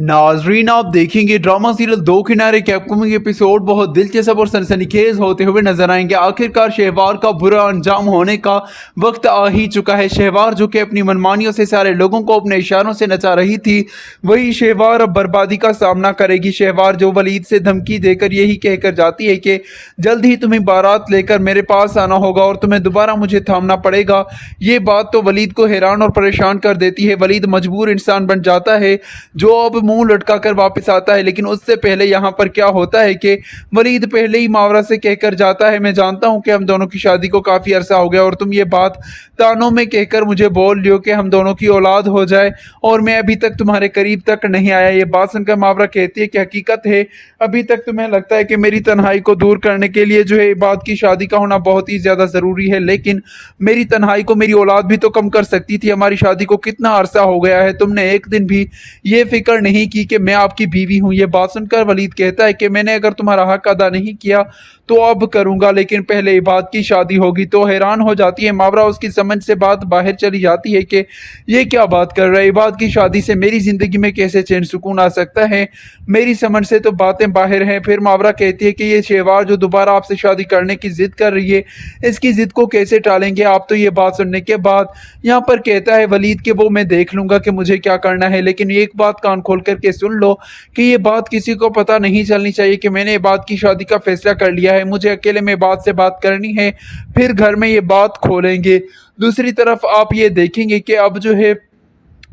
नाजरीन, आप देखेंगे ड्रामा सीरियल दो किनारे के अपकमिंग एपिसोड बहुत दिलचस्प और सनसनीखेज होते हुए नजर आएंगे। आखिरकार शहवार का बुरा अंजाम होने का वक्त आ ही चुका है। शहवार जो कि अपनी मनमानियों से सारे लोगों को अपने इशारों से नचा रही थी, वही शहवार अब बर्बादी का सामना करेगी। शहवार जो वलीद से धमकी देकर यही कहकर जाती है कि जल्द ही तुम्हें बारात लेकर मेरे पास आना होगा और तुम्हें दोबारा मुझे थामना पड़ेगा। ये बात तो वलीद को हैरान और परेशान कर देती है। वलीद मजबूर इंसान बन जाता है जो अब मुंह लटका कर वापस आता है। लेकिन उससे पहले यहाँ पर क्या होता है कि वलीद पहले ही मावरा से कहकर जाता है, मैं जानता हूँ कि हम दोनों की शादी को काफ़ी अरसा हो गया और तुम ये बात तानों में कहकर मुझे बोल रही हो कि हम दोनों की औलाद हो जाए, और मैं अभी तक तुम्हारे करीब तक नहीं आया। ये बात सुनकर मावरा कहती है कि हकीकत है, अभी तक तुम्हें लगता है कि मेरी तन्हाई को दूर करने के लिए जो है इबाद की शादी का होना बहुत ही ज़्यादा ज़रूरी है, लेकिन मेरी तन्हाई को मेरी औलाद भी तो कम कर सकती थी। हमारी शादी को कितना अरसा हो गया है, तुमने एक दिन भी ये फिक्र नहीं की कि मैं आपकी बीवी हूँ। ये बात सुनकर वलीद कहता है कि मैंने अगर तुम्हारा हक अदा नहीं किया तो अब करूंगा, लेकिन पहले इबाद की शादी होगी। तो हैरान हो जाती है मावरा, उसकी समझ से बात बाहर चली जाती है कि ये क्या बात कर रहा है, इबाद की शादी से मेरी जिंदगी में कैसे चैन सुकून आ सकता है, मेरी समझ से तो बातें बाहर हैं। फिर मावरा कहती है कि ये शहवार जो दोबारा आपसे शादी करने की जिद कर रही है, इसकी जिद को कैसे टालेंगे आप। तो ये बात सुनने के बाद यहाँ पर कहता है वलीद कि वो मैं देख लूंगा कि मुझे क्या करना है, लेकिन एक बात कान खोल करके सुन लो कि ये बात किसी को पता नहीं चलनी चाहिए कि मैंने इबाद की शादी का फैसला कर लिया है। मुझे अकेले में इबाद से बात करनी है, फिर घर में ये बात खोलेंगे। दूसरी तरफ आप ये देखेंगे कि अब जो है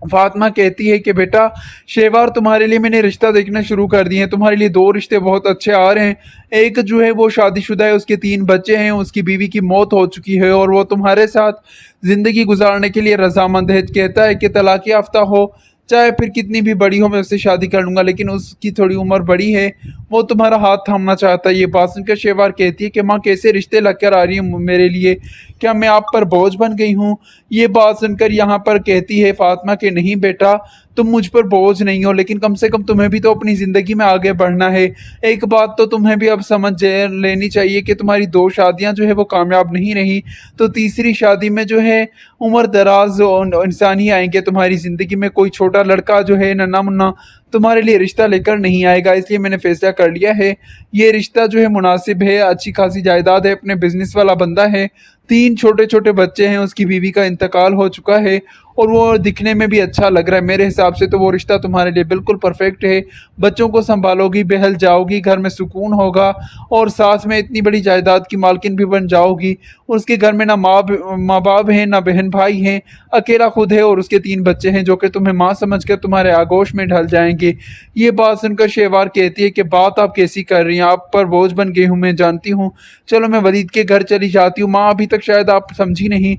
फातिमा कहती है कि बेटा शहवार, तुम्हारे लिए मैंने रिश्ता देखना शुरू कर दिए हैं, तुम्हारे लिए दो रिश्ते बहुत अच्छे आ रहे हैं। एक जो है वो शादीशुदा है, उसके 3 बच्चे हैं, उसकी बीवी की मौत हो चुकी है और वो तुम्हारे साथ ज़िंदगी गुजारने के लिए रजामंद है। कहता है कि तलाक याफ्ता हो चाहे फिर कितनी भी बड़ी हो, मैं उससे शादी कर लूंगा, लेकिन उसकी थोड़ी उम्र बड़ी है, वो तुम्हारा हाथ थामना चाहता है। ये बात सुनकर शहवार कहती है कि माँ कैसे रिश्ते लग कर आ रही है मेरे लिए, क्या मैं आप पर बोझ बन गई हूँ। ये बात सुनकर यहाँ पर कहती है फातिमा कि नहीं बेटा, तुम मुझ पर बोझ नहीं हो, लेकिन कम से कम तुम्हें भी तो अपनी ज़िंदगी में आगे बढ़ना है। एक बात तो तुम्हें भी अब समझ लेनी चाहिए कि तुम्हारी 2 शादियां जो है वो कामयाब नहीं रही, तो तीसरी शादी में जो है उम्र दराज इंसान ही आएंगे तुम्हारी ज़िंदगी में। कोई छोटा लड़का जो है नन्ना मुन्ना तुम्हारे लिए रिश्ता लेकर नहीं आएगा। इसलिए मैंने फैसला कर लिया है, ये रिश्ता जो है मुनासिब है, अच्छी खासी जायदाद है, अपने बिजनेस वाला बंदा है, 3 छोटे छोटे बच्चे हैं, उसकी बीवी का इंतकाल हो चुका है और वो दिखने में भी अच्छा लग रहा है। मेरे हिसाब से तो वो रिश्ता तुम्हारे लिए बिल्कुल परफेक्ट है। बच्चों को संभालोगी, बहल जाओगी, घर में सुकून होगा और साथ में इतनी बड़ी जायदाद की मालकिन भी बन जाओगी। उसके घर में ना माँ बाप हैं, ना बहन भाई हैं, अकेला खुद है और उसके 3 बच्चे हैं जो कि तुम्हें माँ समझकर तुम्हारे आगोश में ढल जाएंगे। ये बात सुनकर शहवार कहती है कि बात आप कैसी कर रही हैं, आप पर बोझ बन गई हूँ, मैं जानती हूँ, चलो मैं वलीद के घर चली जाती हूँ। माँ अभी तक शायद आप समझी नहीं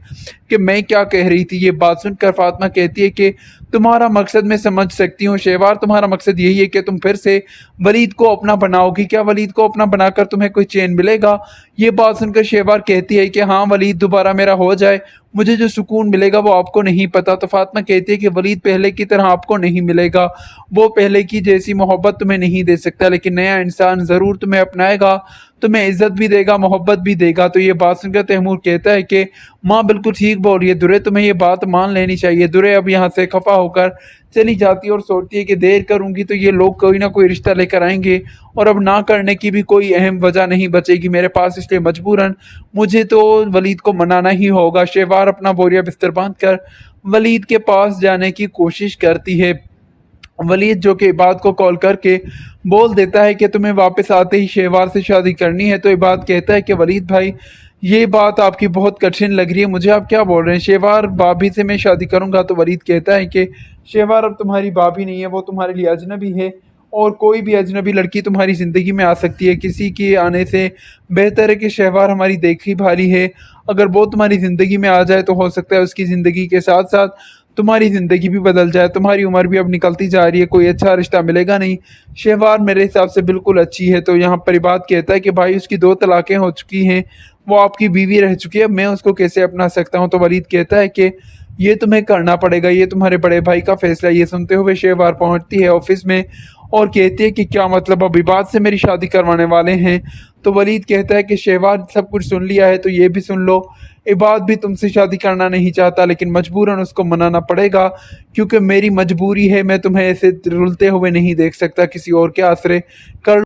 कि मैं क्या कह रही थी। ये बात सुनकर फातिमा कहती है कि तुम्हारा मकसद मैं समझ सकती हूँ शहवार, तुम्हारा मकसद यही है कि तुम फिर से वलीद को अपना बनाओगी। क्या वलीद को अपना बनाकर तुम्हें कोई चैन मिलेगा। ये बात सुनकर शहवार कहती है कि हाँ, वलीद दोबारा मेरा हो जाए, मुझे जो सुकून मिलेगा वो आपको नहीं पता। तो फातिमा कहती है कि वलीद पहले की तरह आपको नहीं मिलेगा, वो पहले की जैसी मोहब्बत तुम्हें नहीं दे सकता, लेकिन नया इंसान ज़रूर तुम्हें अपनाएगा, तुम्हें इज्जत भी देगा, मोहब्बत भी देगा। तो ये बात सुनकर तैमूर कहता है कि माँ बिल्कुल ठीक बोल रही है दुरे, तुम्हें ये बात मान लेनी चाहिए। दुरे अब यहाँ से खफा होकर चली जाती है और सोचती है कि देर करूंगी तो ये लोग कोई ना कोई रिश्ता लेकर आएंगे और अब ना करने की भी कोई अहम वजह नहीं बचेगी मेरे पास, इसलिए मजबूरन मुझे तो वलीद को मनाना ही होगा। शहवार अपना बोरिया बिस्तर बांध कर वलीद के पास जाने की कोशिश करती है। वलीद जो कि इबाद को कॉल करके बोल देता है कि तुम्हें वापस आते ही शहवार से शादी करनी है। तो इबाद कहता है कि वलीद भाई, ये बात आपकी बहुत कठिन लग रही है मुझे, आप क्या बोल रहे हैं, शहवार भाभी से मैं शादी करूंगा। तो वलीद कहता है कि शहवार अब तुम्हारी भाभी नहीं है, वो तुम्हारे लिए अजनबी है और कोई भी अजनबी लड़की तुम्हारी ज़िंदगी में आ सकती है। किसी के आने से बेहतर है कि शहवार हमारी देखी भाली है, अगर वो तुम्हारी ज़िंदगी में आ जाए तो हो सकता है उसकी ज़िंदगी के साथ साथ तुम्हारी ज़िंदगी भी बदल जाए। तुम्हारी उम्र भी अब निकलती जा रही है, कोई अच्छा रिश्ता मिलेगा नहीं। शहवार मेरे हिसाब से बिल्कुल अच्छी है। तो यहाँ पर बात कहता है कि भाई उसकी 2 तलाक़ें हो चुकी हैं, वो आपकी बीवी रह चुकी है, मैं उसको कैसे अपना सकता हूँ। तो वलीद कहता है कि ये तुम्हें करना पड़ेगा, ये तुम्हारे बड़े भाई का फैसला। ये सुनते हुए शहवार पहुंचती है ऑफिस में और कहती है कि क्या मतलब अब इबाद से मेरी शादी करवाने वाले हैं। तो वलीद कहता है कि शहबाज सब कुछ सुन लिया है तो ये भी सुन लो, इबाद भी तुमसे शादी करना नहीं चाहता लेकिन मजबूरन उसको मनाना पड़ेगा क्योंकि मेरी मजबूरी है, मैं तुम्हें ऐसे रुलते हुए नहीं देख सकता किसी और के आसरे। कर